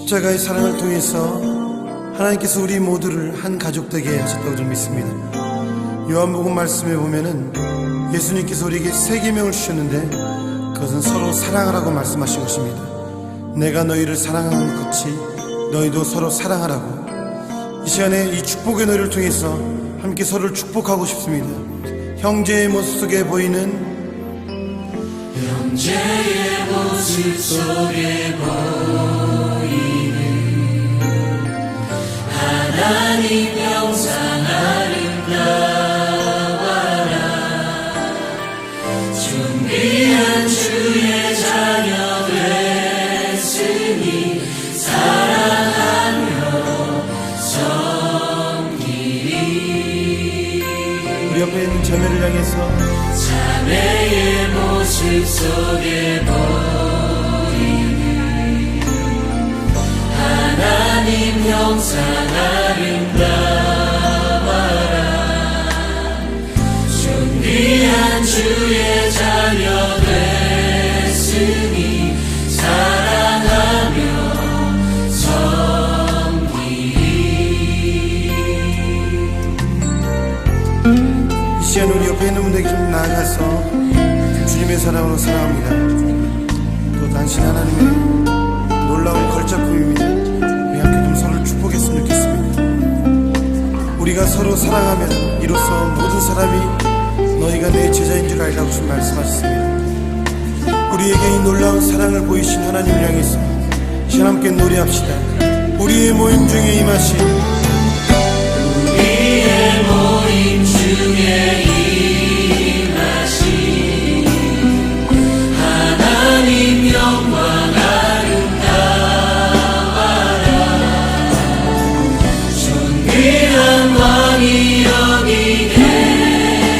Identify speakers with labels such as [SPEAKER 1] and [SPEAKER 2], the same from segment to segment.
[SPEAKER 1] 십자가의 사랑을 통해서 하나님께서 우리 모두를 한 가족 되게 하셨다고 좀 믿습니다. 요한복음 말씀에 보면은 예수님께서 우리에게 세 계명을 주셨는데 그것은 서로 사랑하라고 말씀하신 것입니다. 내가 너희를 사랑하는 것 같이 너희도 서로 사랑하라고. 이 시간에 이 축복의 노래를 통해서 함께 서로를 축복하고 싶습니다. 형제의 모습 속에 보이는
[SPEAKER 2] 형제의 모습 속에 보이는 하나님 형상 아름다워라. 준비한 주의 자녀 됐으니 사랑하며 섬기리.
[SPEAKER 1] 우리 옆에 있는 자매를 향해서
[SPEAKER 2] 자매의 모습 속에 보이는 하나님 형상 아름다워라. 준비한 주의 자녀 됐으니 사랑하며 섬기리.
[SPEAKER 1] 이 시간 우리 옆에 있는 분들에게 좀 나아가서 주님의 사랑으로 사랑합니다. 또 당신 하나님의 놀라운 걸작품입니다. 우리 함께 좀 서로를 축복했으면 좋겠습니다. 우리가 서로 사랑하면 이로써 모든 사람이 너희가 내 제자인 줄 알라고 좀 말씀하셨습니다. 우리에게 이 놀라운 사랑을 보이신 하나님을 향해서 시간 함께 노래합시다. 우리의 모임 중에 임하신
[SPEAKER 2] 우리의 모임 중에 임하신 하나님 영광 아름다워라. 존귀한 왕이 여기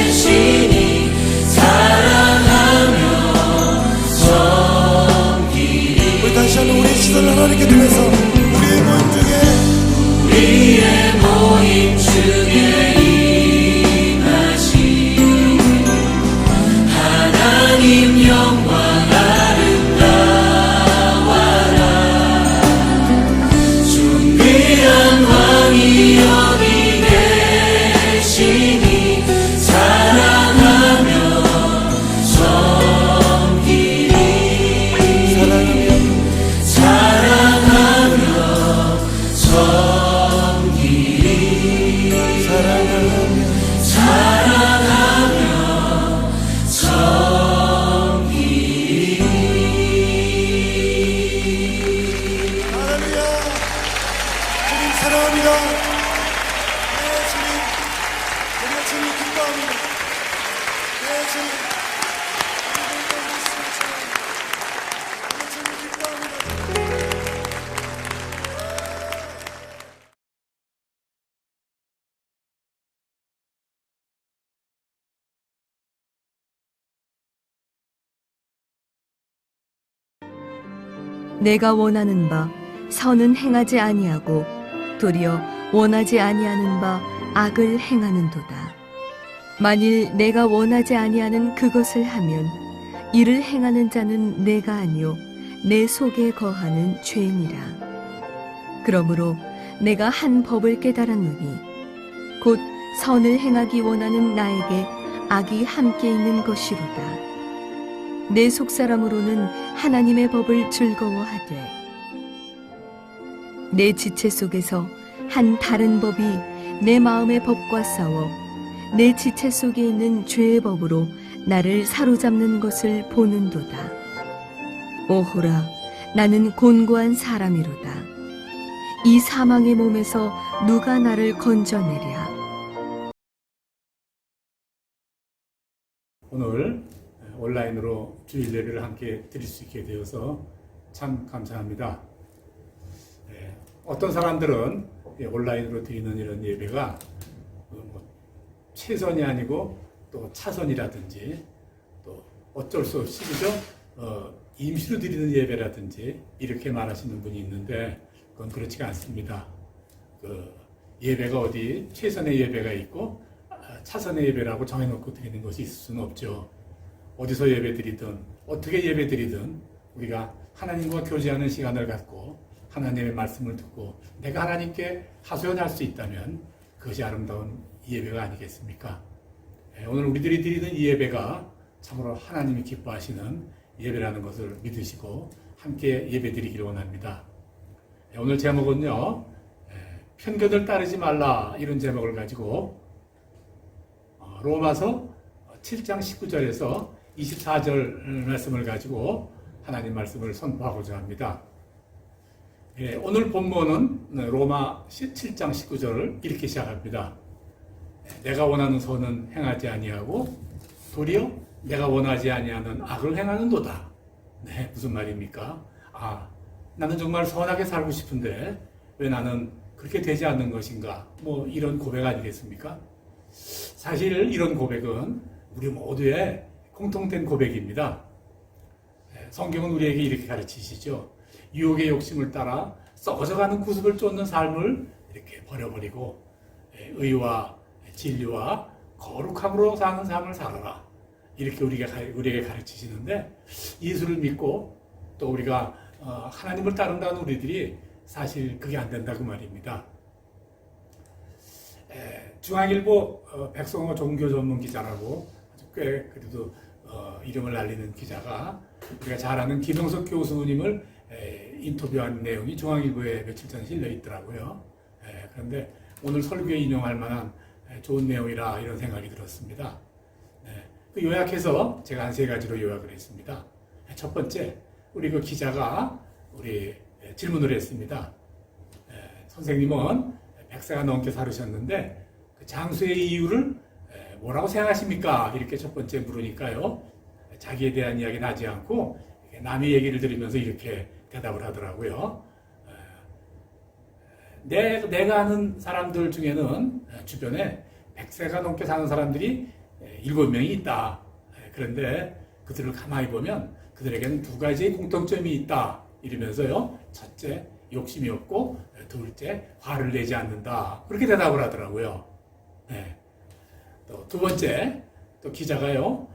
[SPEAKER 2] 계시니 사랑하며 섬기리.
[SPEAKER 1] 우리 다시 한번 우리 시선을 하나님께 두면서 우리의 모임 중에
[SPEAKER 2] 임하신 하나님 영광 아름다워라. 존귀한 왕이 여기 계시니 사랑하며 섬기리. 사랑하며 섬기리. 사랑하며 섬기리.
[SPEAKER 1] 할렐루야. 주님 사랑합니다. 네 주님, 우리가 주님 기뻐합니다. 네 주님, 우리 주님 기뻐합니다.
[SPEAKER 3] 내가 원하는 바 선은 행하지 아니하고 도리어 원하지 아니하는 바 악을 행하는도다. 만일 내가 원하지 아니하는 그것을 하면 이를 행하는 자는 내가 아니요 내 속에 거하는 죄니라. 그러므로 내가 한 법을 깨달았노니 곧 선을 행하기 원하는 나에게 악이 함께 있는 것이로다. 내 속사람으로는 하나님의 법을 즐거워하되 내 지체 속에서 한 다른 법이 내 마음의 법과 싸워 내 지체 속에 있는 죄의 법으로 나를 사로잡는 것을 보는도다. 오호라, 나는 곤고한 사람이로다. 이 사망의 몸에서 누가 나를 건져내랴.
[SPEAKER 4] 오늘 온라인으로 주일 예배를 함께 드릴 수 있게 되어서 참 감사합니다. 어떤 사람들은 온라인으로 드리는 이런 예배가 최선이 아니고 또 차선이라든지 또 어쩔 수 없이 그저 임시로 드리는 예배라든지 이렇게 말하시는 분이 있는데 그건 그렇지가 않습니다. 예배가 어디 최선의 예배가 있고 차선의 예배라고 정해놓고 드리는 것이 있을 수는 없죠. 어디서 예배 드리든 어떻게 예배 드리든 우리가 하나님과 교제하는 시간을 갖고 하나님의 말씀을 듣고 내가 하나님께 하소연할 수 있다면 그것이 아름다운 예배가 아니겠습니까? 오늘 우리들이 드리는 이 예배가 참으로 하나님이 기뻐하시는 예배라는 것을 믿으시고 함께 예배 드리기를 원합니다. 오늘 제목은요, 편견을 따르지 말라, 이런 제목을 가지고 로마서 7장 19절에서 24절 말씀을 가지고 하나님 말씀을 선포하고자 합니다. 오늘 본문은 로마 7장 19절을 이렇게 시작합니다. 내가 원하는 선은 행하지 아니하고 도리어 내가 원하지 아니하는 악을 행하는도다. 네, 무슨 말입니까? 나는 정말 선하게 살고 싶은데 왜 나는 그렇게 되지 않는 것인가? 뭐 이런 고백 아니겠습니까? 사실 이런 고백은 우리 모두의 공통된 고백입니다. 성경은 우리에게 이렇게 가르치시죠. 유혹의 욕심을 따라 썩어져가는 구습을 쫓는 삶을 이렇게 버려버리고 의와 진리와 거룩함으로 사는 삶을 살아라. 이렇게 우리에게 가르치시는데, 예수를 믿고 또 우리가 하나님을 따른다는 우리들이 사실 그게 안 된다고 말입니다. 중앙일보 백성호 종교 전문 기자라고 아주 꽤 그래도 이름을 알리는 기자가 우리가 잘 아는 김영석 교수님을 인터뷰한 내용이 중앙일보에 며칠 전에 실려 있더라고요. 그런데 오늘 설교에 인용할 만한 좋은 내용이라 이런 생각이 들었습니다. 그 요약해서 제가 한 세 가지로 요약을 했습니다. 첫 번째, 우리 그 기자가 우리 질문을 했습니다. 선생님은 100세가 넘게 살으셨는데 그 장수의 이유를 뭐라고 생각하십니까? 이렇게 첫 번째 물으니까요, 자기에 대한 이야기는 하지 않고 남의 얘기를 들으면서 이렇게 대답을 하더라고요. 내가 아는 사람들 중에는 주변에 100세가 넘게 사는 사람들이 7명이 있다. 그런데 그들을 가만히 보면 그들에게는 두 가지의 공통점이 있다. 이러면서요, 첫째, 욕심이 없고, 둘째, 화를 내지 않는다. 그렇게 대답을 하더라고요. 또 두 번째, 또 기자가요,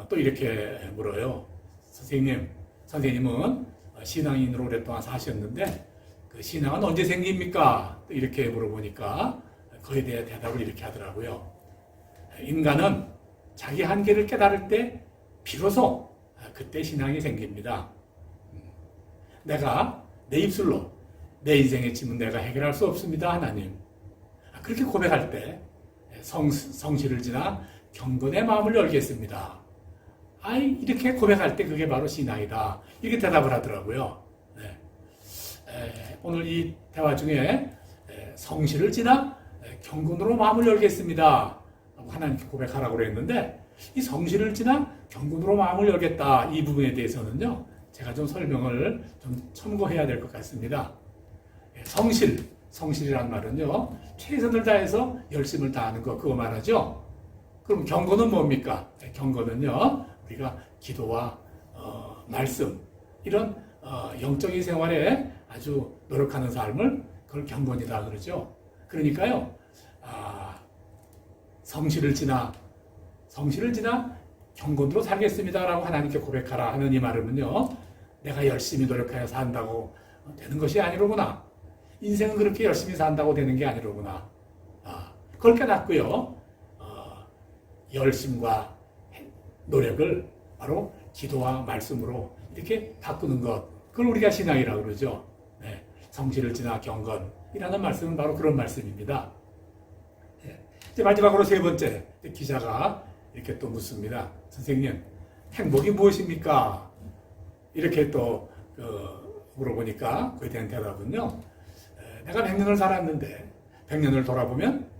[SPEAKER 4] 또 이렇게 물어요. 선생님은 신앙인으로 오랫동안 사셨는데 그 신앙은 언제 생깁니까? 또 이렇게 물어보니까 그에 대해 대답을 이렇게 하더라고요. 인간은 자기 한계를 깨달을 때 비로소 그때 신앙이 생깁니다. 내가 내 입술로 내 인생의 짐은 내가 해결할 수 없습니다, 하나님. 그렇게 고백할 때 성실을 지나 경건의 마음을 열겠습니다. 이렇게 고백할 때 그게 바로 신앙이다. 이렇게 대답을 하더라고요. 오늘 이 대화 중에 성실을 지나 경건으로 마음을 열겠습니다. 하나님께 고백하라고 그랬는데, 이 성실을 지나 경건으로 마음을 열겠다, 이 부분에 대해서는요, 제가 좀 설명을 좀 첨부해야 될 것 같습니다. 성실이란 말은요, 최선을 다해서 열심을 다하는 거, 그거 말하죠. 그럼 경건은 뭡니까? 경건은요, 우리가 기도와 말씀, 이런 영적인 생활에 아주 노력하는 삶을 그걸 경건이다 그러죠. 그러니까요, 성실을 지나 경건으로 살겠습니다라고 하나님께 고백하라 하는 이 말은요, 내가 열심히 노력하여 산다고 되는 것이 아니로구나. 인생은 그렇게 열심히 산다고 되는 게 아니로구나. 그걸 깨닫고요, 열심과 노력을 바로 기도와 말씀으로 이렇게 바꾸는 것, 그걸 우리가 신앙이라고 그러죠. 성실을 지나 경건이라는 말씀은 바로 그런 말씀입니다. 이제 마지막으로 세 번째, 기자가 이렇게 또 묻습니다. 선생님, 행복이 무엇입니까? 이렇게 또 물어보니까 그에 대한 대답은요, 내가 100년을 살았는데 100년을 돌아보면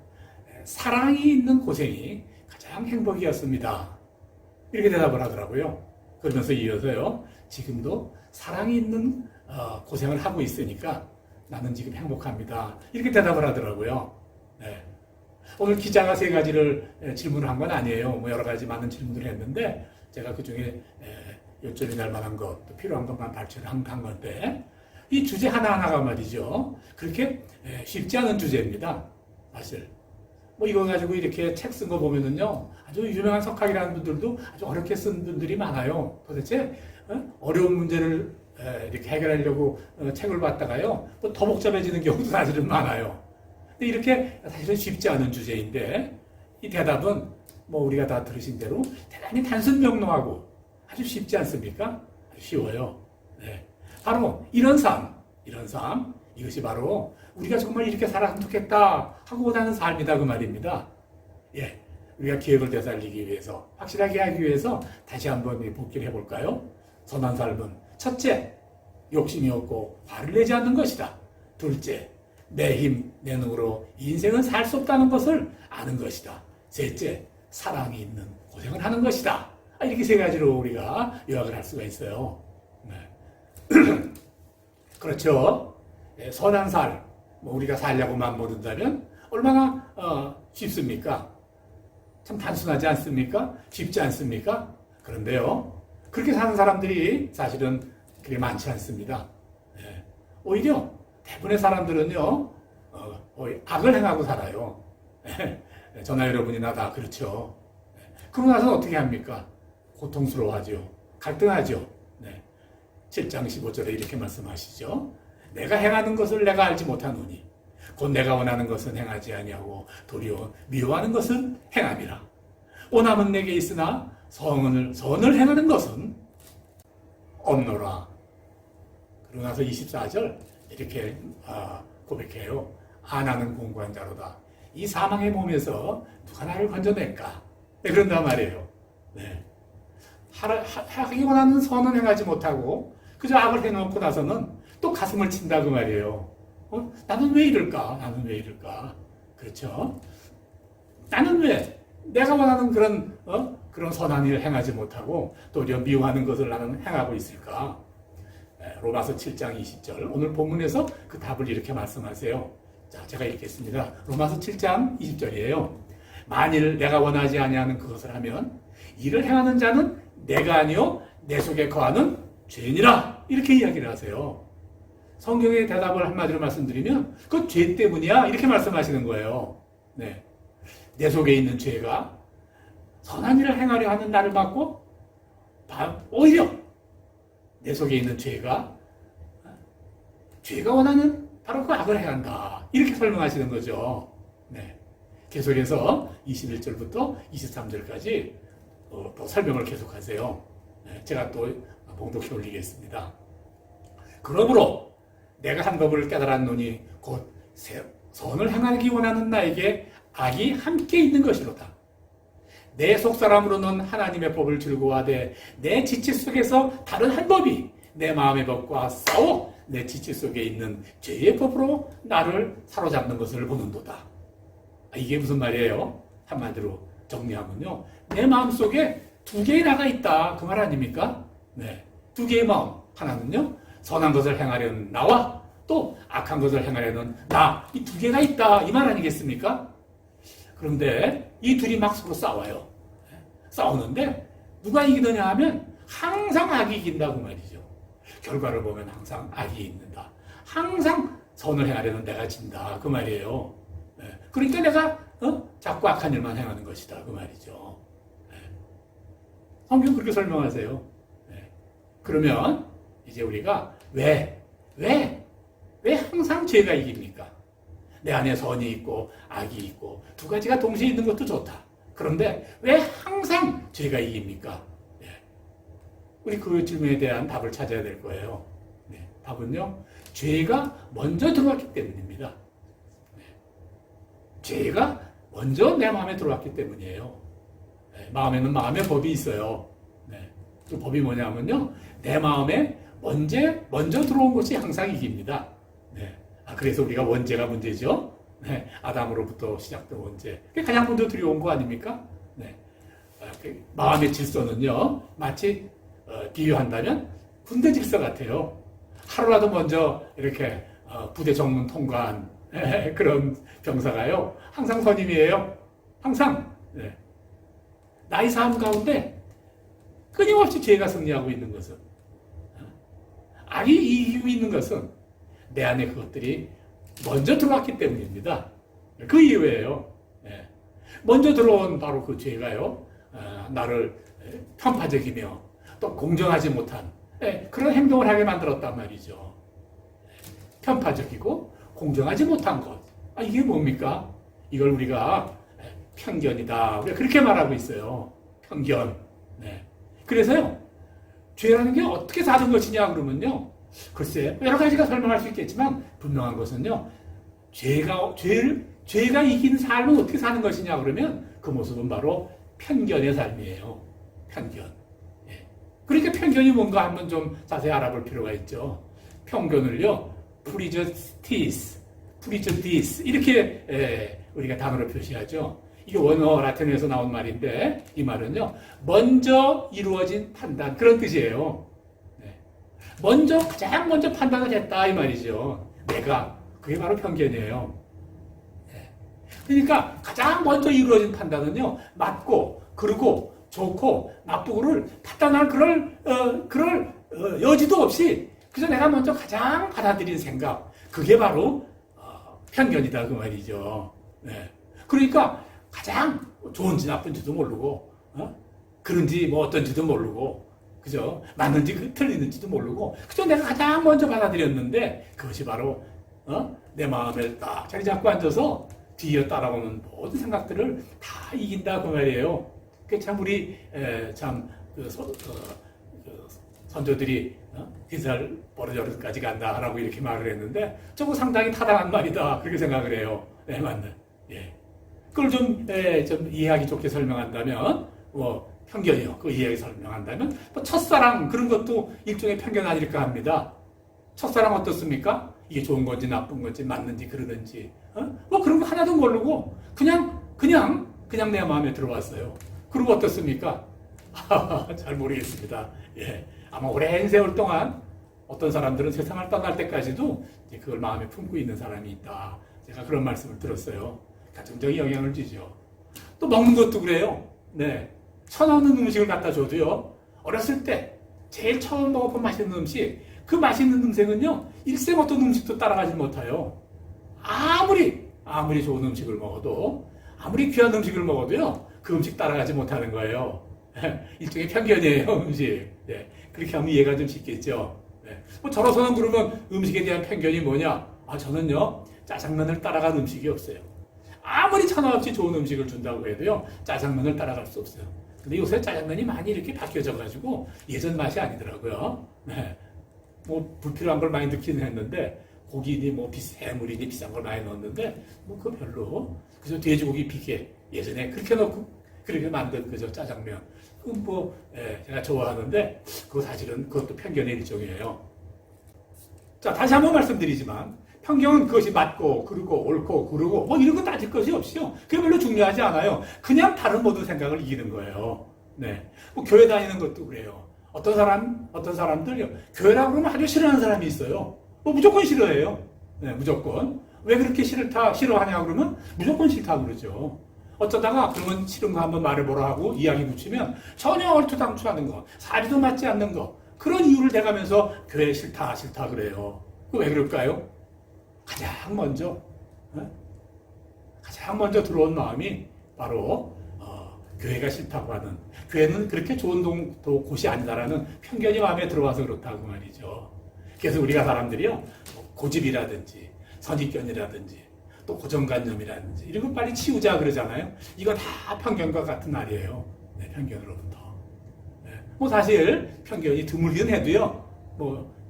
[SPEAKER 4] 사랑이 있는 고생이 가장 행복이었습니다. 이렇게 대답을 하더라고요. 그러면서 이어서요, 지금도 사랑이 있는 고생을 하고 있으니까 나는 지금 행복합니다. 이렇게 대답을 하더라고요. 오늘 기자가 세 가지를 질문을 한 건 아니에요. 뭐 여러 가지 많은 질문을 했는데 제가 그 중에 요점이 날 만한 것, 또 필요한 것만 발췌를 한 건데, 이 주제 하나하나가 말이죠, 그렇게 쉽지 않은 주제입니다. 사실 뭐 이거 가지고 이렇게 책 쓴 거 보면은요, 아주 유명한 석학이라는 분들도 아주 어렵게 쓴 분들이 많아요. 도대체 어려운 문제를 이렇게 해결하려고 책을 봤다가요, 또 더 복잡해지는 경우도 사실은 많아요. 근데 이렇게 사실은 쉽지 않은 주제인데, 이 대답은 뭐 우리가 다 들으신 대로 대단히 단순 명료하고 아주 쉽지 않습니까? 아주 쉬워요. 네. 바로 이런 삶, 이것이 바로 우리가 정말 이렇게 살았으면 좋겠다 하고 원하는 삶이다 그 말입니다. 예, 우리가 기획을 되살리기 위해서, 확실하게 하기 위해서 다시 한번 복기를 해볼까요? 선한 삶은 첫째, 욕심이 없고 화를 내지 않는 것이다. 둘째, 내 힘, 내 능으로 인생은 살 수 없다는 것을 아는 것이다. 셋째, 사랑이 있는 고생을 하는 것이다. 이렇게 세 가지로 우리가 요약을 할 수가 있어요. 네. 그렇죠. 예, 선한 삶, 뭐 우리가 살려고만 모른다면 얼마나 쉽습니까? 참 단순하지 않습니까? 쉽지 않습니까? 그런데요, 그렇게 사는 사람들이 사실은 그렇게 많지 않습니다. 예. 오히려 대부분의 사람들은요, 악을 행하고 살아요. 저나 여러분이나 다 그렇죠. 그러고 나서 어떻게 합니까? 고통스러워하죠. 갈등하죠. 네. 7장 15절에 이렇게 말씀하시죠. 내가 행하는 것을 내가 알지 못하노니 곧 내가 원하는 것은 행하지 아니하고 도리어 미워하는 것은 행함이라. 오남은 내게 있으나 선을 행하는 것은 없노라. 그러고 나서 24절 이렇게 고백해요. 나는 공고한 자로다. 이 사망의 몸에서 누가 나를 건져낼까? 네, 그런단 말이에요. 네. 하기 원하는 선은 행하지 못하고 그저 악을 해놓고 나서는 또 가슴을 친다 그 말이에요. 나는 왜 이럴까? 나는 왜 이럴까? 그렇죠? 나는 왜 내가 원하는 그런 선한 일을 행하지 못하고 도리어 미워하는 것을 나는 행하고 있을까? 로마서 7장 20절 오늘 본문에서 그 답을 이렇게 말씀하세요. 자, 제가 읽겠습니다. 로마서 7장 20절이에요. 만일 내가 원하지 아니하는 그것을 하면 이를 행하는 자는 내가 아니요 내 속에 거하는 죄니라. 이렇게 이야기를 하세요. 성경의 대답을 한마디로 말씀드리면 그건 죄 때문이야. 이렇게 말씀하시는 거예요. 네. 내 속에 있는 죄가 선한 일을 행하려 하는 나를 막고 오히려 내 속에 있는 죄가 원하는 바로 그 악을 해야 한다. 이렇게 설명하시는 거죠. 네. 계속해서 21절부터 23절까지 또 설명을 계속하세요. 네. 제가 또 봉독해 올리겠습니다. 그러므로 내가 한 법을 깨달았노니 곧 선을 행하기 원하는 나에게 악이 함께 있는 것이로다. 내 속사람으로는 하나님의 법을 즐거워하되 내 지체 속에서 다른 한 법이 내 마음의 법과 싸워 내 지체 속에 있는 죄의 법으로 나를 사로잡는 것을 보는도다. 이게 무슨 말이에요? 한마디로 정리하면요, 내 마음속에 두 개의 나가 있다 그 말 아닙니까? 네, 두 개의 마음. 하나는요 선한 것을 행하려는 나와 또 악한 것을 행하려는 나, 이 두 개가 있다 이 말 아니겠습니까? 그런데 이 둘이 막 서로 싸워요. 싸우는데 누가 이기느냐 하면 항상 악이 이긴다고 말이죠. 결과를 보면 항상 악이 있는다. 항상 선을 행하려는 내가 진다 그 말이에요. 그러니까 내가 자꾸 악한 일만 행하는 것이다 그 말이죠. 성경 그렇게 설명하세요. 그러면 이제 우리가 왜 항상 죄가 이깁니까? 내 안에 선이 있고 악이 있고 두 가지가 동시에 있는 것도 좋다. 그런데 왜 항상 죄가 이깁니까? 우리 그 질문에 대한 답을 찾아야 될 거예요. 답은요, 죄가 먼저 들어왔기 때문입니다. 죄가 먼저 내 마음에 들어왔기 때문이에요. 마음에는 마음의 법이 있어요. 그 법이 뭐냐면요, 내 마음에 먼저 들어온 것이 항상 이깁니다. 그래서 우리가 원죄가 문제죠. 아담으로부터 시작된 원죄. 그게 가장 먼저 들어온 거 아닙니까? 마음의 질서는요, 마치 비유한다면 군대 질서 같아요. 하루라도 먼저 이렇게 부대 정문 통과한 그런 병사가요, 항상 선임이에요. 항상. 나의 삶 가운데 끊임없이 죄가 승리하고 있는 것은, 악이 이기고 있는 것은 내 안에 그것들이 먼저 들어왔기 때문입니다. 그 이유예요. 먼저 들어온 바로 그 죄가요, 나를 편파적이며 또 공정하지 못한 그런 행동을 하게 만들었단 말이죠. 편파적이고 공정하지 못한 것. 이게 뭡니까? 이걸 우리가 편견이다. 우리가 그렇게 말하고 있어요. 편견. 네. 그래서요, 죄라는 게 어떻게 사는 것이냐 그러면요, 글쎄 여러 가지가 설명할 수 있겠지만 분명한 것은요, 죄가 이긴 삶은 어떻게 사는 것이냐 그러면 그 모습은 바로 편견의 삶이에요. 편견. 예. 그러니까 편견이 뭔가 한번 좀 자세히 알아볼 필요가 있죠. 편견을요, prejudice 이렇게 우리가 단어로 표시하죠. 이게 원어 라틴어에서 나온 말인데 이 말은요, 먼저 이루어진 판단, 그런 뜻이에요. 네. 가장 먼저 판단을 했다 이 말이죠. 그게 바로 편견이에요. 네. 그러니까 가장 먼저 이루어진 판단은요, 맞고 그르고 좋고 나쁘고를 판단할 그럴 여지도 없이 그래서 내가 먼저 가장 받아들인 생각, 그게 바로 편견이다 그 말이죠. 네. 그러니까 가장 좋은지 나쁜지도 모르고, 그런지 뭐 어떤지도 모르고, 그죠? 맞는지 틀리는지도 모르고, 그죠? 내가 가장 먼저 받아들였는데 그것이 바로 내 마음에 딱 자리 잡고 앉아서 뒤에 따라오는 모든 생각들을 다 이긴다 그 말이에요. 그게 참 우리 선조들이 흰살 버르저르까지 간다라고 이렇게 말을 했는데 저거 상당히 타당한 말이다 그렇게 생각을 해요. 네, 맞네. 예. 그걸 좀 이해하기 좋게 설명한다면, 편견이요. 그 이해하기 설명한다면, 첫사랑, 그런 것도 일종의 편견 아닐까 합니다. 첫사랑 어떻습니까? 이게 좋은 건지 나쁜 건지 맞는지 그러는지, 그런 거 하나도 모르고, 그냥 내 마음에 들어왔어요. 그리고 어떻습니까? 잘 모르겠습니다. 예. 아마 오랜 세월 동안 어떤 사람들은 세상을 떠날 때까지도 그걸 마음에 품고 있는 사람이 있다. 제가 그런 말씀을 들었어요. 가정적인 영향을 주죠. 또 먹는 것도 그래요. 네. 천없는 음식을 갖다 줘도요, 어렸을 때 제일 처음 먹어본 맛있는 음식, 그 맛있는 음식은요, 일생 어떤 음식도 따라가지 못해요. 아무리 좋은 음식을 먹어도, 아무리 귀한 음식을 먹어도요, 그 음식 따라가지 못하는 거예요. 일종의 편견이에요, 음식. 네. 그렇게 하면 이해가 좀 쉽겠죠. 네. 저로서는 그러면 음식에 대한 편견이 뭐냐? 저는요, 짜장면을 따라간 음식이 없어요. 아무리 천하없이 좋은 음식을 준다고 해도요, 짜장면을 따라갈 수 없어요. 근데 요새 짜장면이 많이 이렇게 바뀌어져가지고 예전 맛이 아니더라고요. 네. 불필요한 걸 많이 넣기는 했는데, 고기니 해물이니 비싼 걸 많이 넣었는데, 그거 별로. 그래서 돼지고기 비계 예전에 그렇게 넣고 그렇게 만든 그저 짜장면. 그건 제가 좋아하는데, 사실은 그것도 편견의 일종이에요. 자, 다시 한번 말씀드리지만, 편견은 그것이 맞고, 그르고, 옳고, 그르고, 이런 거 따질 것이 없이요. 그게 별로 중요하지 않아요. 그냥 다른 모든 생각을 이기는 거예요. 네. 교회 다니는 것도 그래요. 어떤 사람들요, 교회라고 그러면 아주 싫어하는 사람이 있어요. 무조건 싫어해요. 네, 무조건. 왜 그렇게 싫어하냐 그러면 무조건 싫다 그러죠. 어쩌다가 그러면 싫은 거 한번 말해보라 하고 이야기 붙이면 전혀 얼토당토하는 거, 사리도 맞지 않는 거, 그런 이유를 대가면서 교회 싫다 그래요. 왜 그럴까요? 가장 먼저 들어온 마음이 바로 교회가 싫다고 하는, 교회는 그렇게 좋은 곳이 아니다라는 편견이 마음에 들어와서 그렇다고 말이죠. 그래서 우리가 사람들이요, 고집이라든지 선입견이라든지 또 고정관념이라든지 이런 거 빨리 치우자 그러잖아요. 이거 다 편견과 같은 말이에요. 네, 편견으로부터. 네. 사실 편견이 드물긴 해도요,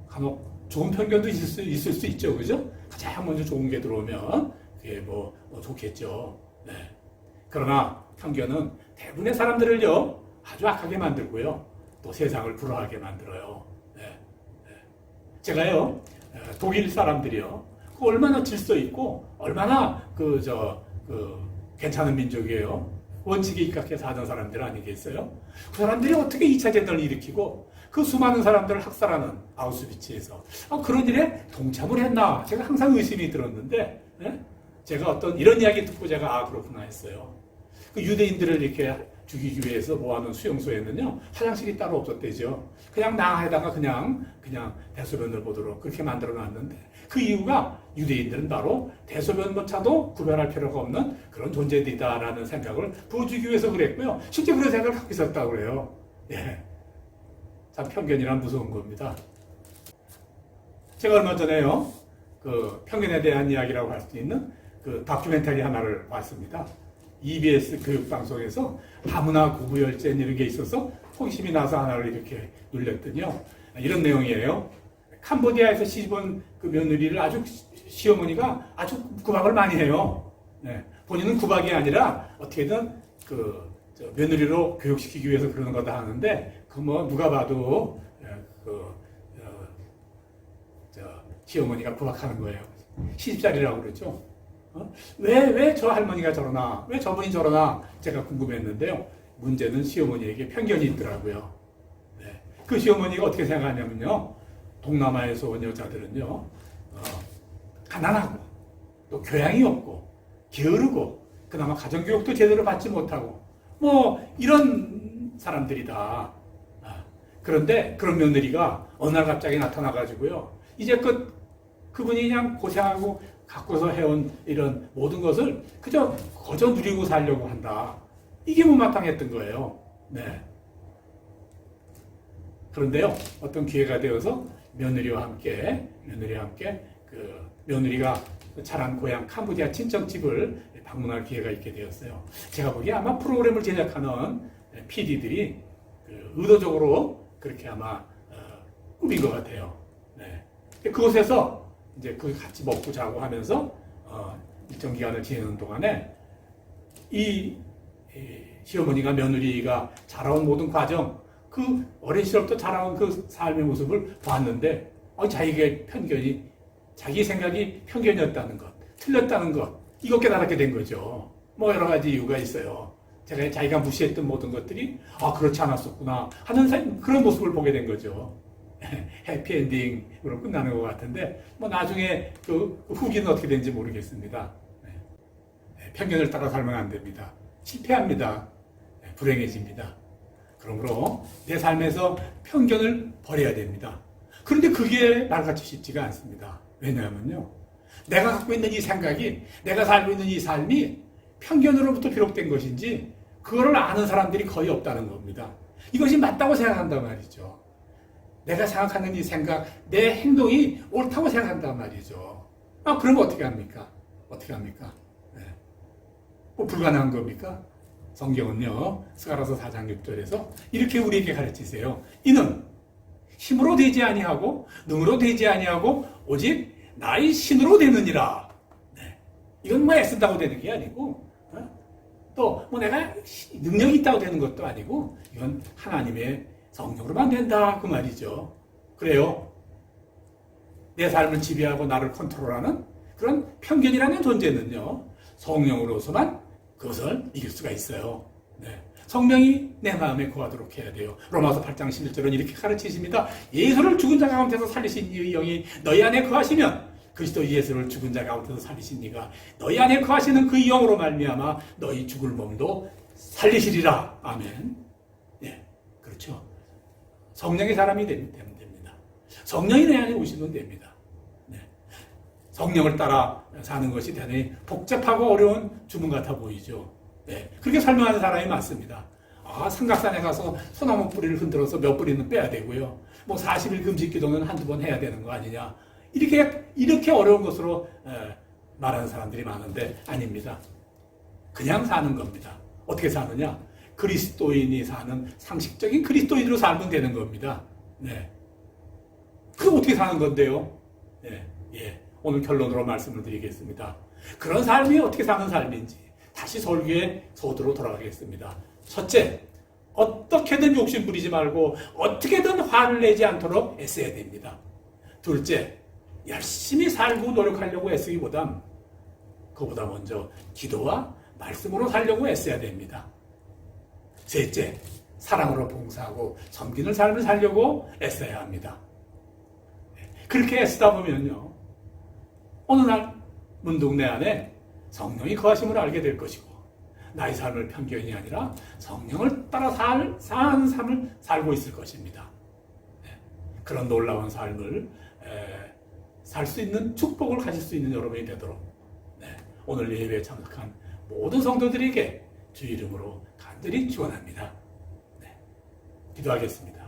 [SPEAKER 4] 간혹 좋은 편견도 있을 수 있죠, 그죠? 가장 먼저 좋은 게 들어오면 그게 좋겠죠. 네. 그러나 편견은 대부분의 사람들을요, 아주 악하게 만들고요, 또 세상을 불화하게 만들어요. 네. 네. 제가요, 독일 사람들이요, 얼마나 질서 있고 얼마나 괜찮은 민족이에요. 원칙에 입각해서 하던 사람들 아니겠어요? 그 사람들이 어떻게 2차 대전을 일으키고 그 수많은 사람들을 학살하는 아우슈비츠에서 그런 일에 동참을 했나? 제가 항상 의심이 들었는데, 네? 제가 이런 이야기 듣고 제가 그렇구나 했어요. 그 유대인들을 이렇게 죽이기 위해서 모아놓은 수용소에는요, 화장실이 따로 없었대죠. 그냥 나에다가 그냥 대소변을 보도록 그렇게 만들어 놨는데, 그 이유가 유대인들은 바로 대소변조차도 구별할 필요가 없는 그런 존재들이다라는 생각을 보여주기 위해서 그랬고요. 실제 그런 생각을 갖고 있었다고 그래요. 예. 참 편견이란 무서운 겁니다. 제가 얼마 전에요, 그 편견에 대한 이야기라고 할 수 있는 그 다큐멘터리 하나를 봤습니다. EBS 교육방송에서 다문화 구구열전 이런 게 있어서 호기심이 나서 하나를 이렇게 눌렸더니요. 이런 내용이에요. 캄보디아에서 시집온 그 며느리를 아주 시어머니가 아주 구박을 많이 해요. 네. 본인은 구박이 아니라 어떻게든 며느리로 교육시키기 위해서 그러는 거다 하는데 그 뭐 누가 봐도 시어머니가 구박하는 거예요. 시집살이라고 그러죠. 왜 저 할머니가 저러나? 왜 저분이 저러나? 제가 궁금했는데요. 문제는 시어머니에게 편견이 있더라고요. 네. 그 시어머니가 어떻게 생각하냐면요. 동남아에서 온 여자들은요. 가난하고 또 교양이 없고 게으르고 그나마 가정교육도 제대로 받지 못하고 뭐 이런 사람들이다. 그런데 그런 며느리가 어느 날 갑자기 나타나가지고요. 이제 그분이 그냥 고생하고 갖고서 해온 이런 모든 것을 그저 거저 누리고 살려고 한다. 이게 못마땅했던 거예요. 네. 그런데요, 어떤 기회가 되어서 며느리와 함께 며느리가 자란 고향 캄보디아 친정집을 방문할 기회가 있게 되었어요. 제가 보기에 아마 프로그램을 제작하는 PD들이 의도적으로 그렇게 아마 꾸민 것 같아요. 네. 그곳에서 이제 같이 먹고 자고 하면서 일정 기간을 지내는 동안에 이 시어머니가 며느리가 자라온 모든 과정, 그 어린 시절부터 자라온 그 삶의 모습을 봤는데 자기 생각이 편견이었다는 것, 틀렸다는 것, 이거 깨달았게 된 거죠. 뭐 여러 가지 이유가 있어요. 자기가 무시했던 모든 것들이 그렇지 않았었구나 하는 그런 모습을 보게 된 거죠. 해피엔딩으로 끝나는 것 같은데 뭐 나중에 그 후기는 어떻게 되는지 모르겠습니다. 편견을 따라 살면 안 됩니다. 실패합니다. 불행해집니다. 그러므로 내 삶에서 편견을 버려야 됩니다. 그런데 그게 말같이 쉽지가 않습니다. 왜냐하면요, 내가 갖고 있는 이 생각이, 내가 살고 있는 이 삶이 편견으로부터 비롯된 것인지 그거를 아는 사람들이 거의 없다는 겁니다. 이것이 맞다고 생각한단 말이죠. 내가 생각하는 이 생각, 내 행동이 옳다고 생각한단 말이죠. 그러면 어떻게 합니까? 네. 뭐 불가능한 겁니까? 성경은요, 스가랴서 4장 6절에서 이렇게 우리에게 가르치세요. 이는 힘으로 되지 아니하고 능으로 되지 아니하고 오직 나의 신으로 되느니라. 네. 이건 뭐 애쓴다고 되는 게 아니고 또 뭐 내가 능력이 있다고 되는 것도 아니고 이건 하나님의 성령으로만 된다 그 말이죠. 그래요. 내 삶을 지배하고 나를 컨트롤하는 그런 편견이라는 존재는요, 성령으로서만 그것을 이길 수가 있어요. 네. 성령이 내 마음에 거하도록 해야 돼요. 로마서 8장 11절은 이렇게 가르치십니다. 예수를 죽은 자 가운데서 살리신 이의 영이 너희 안에 거하시면 그리스도 예수를 죽은 자 가운데서 살리신 이가 너희 안에 거하시는 그 영으로 말미암아 너희 죽을 몸도 살리시리라. 아멘. 네, 그렇죠. 성령의 사람이 되면 됩니다. 성령이 내 안에 오시면 됩니다. 네. 성령을 따라 사는 것이 대단히 복잡하고 어려운 주문 같아 보이죠. 네. 그렇게 설명하는 사람이 많습니다. 삼각산에 가서 소나무 뿌리를 흔들어서 몇 뿌리는 빼야 되고요. 뭐 40일 금식 기도는 한두 번 해야 되는 거 아니냐. 이렇게 어려운 것으로 말하는 사람들이 많은데 아닙니다. 그냥 사는 겁니다. 어떻게 사느냐? 그리스도인이 사는 상식적인 그리스도인으로 살면 되는 겁니다. 네. 그게 어떻게 사는 건데요? 네. 예. 오늘 결론으로 말씀을 드리겠습니다. 그런 삶이 어떻게 사는 삶인지 다시 설교의 소도로 돌아가겠습니다. 첫째, 어떻게든 욕심 부리지 말고 어떻게든 화를 내지 않도록 애써야 됩니다. 둘째, 열심히 살고 노력하려고 애쓰기보단 그보다 먼저 기도와 말씀으로 살려고 애써야 됩니다. 셋째, 사랑으로 봉사하고 섬기는 삶을 살려고 애써야 합니다. 그렇게 애쓰다 보면요, 어느 날 문득 내 안에 성령이 거하심을 알게 될 것이고 나의 삶을 편견이 아니라 성령을 따라 사는 삶을 살고 있을 것입니다. 그런 놀라운 삶을 살 수 있는 축복을 가질 수 있는 여러분이 되도록 오늘 예배에 참석한 모든 성도들에게 주 이름으로 간절히 축원합니다. 기도하겠습니다.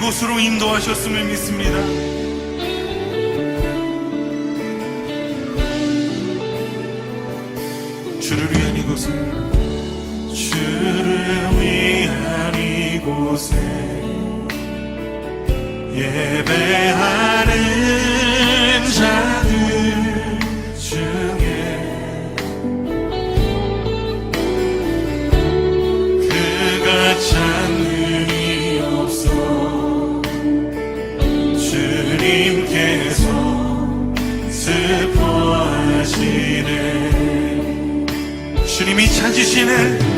[SPEAKER 5] 이곳으로 인도하셨음을 믿습니다. 주를 위한 이곳에, 주를 위한 이곳에 예배하는 자들 중에 그가 찾는 이 없어 주님께서 슬퍼하시네. 주님이 찾으시네.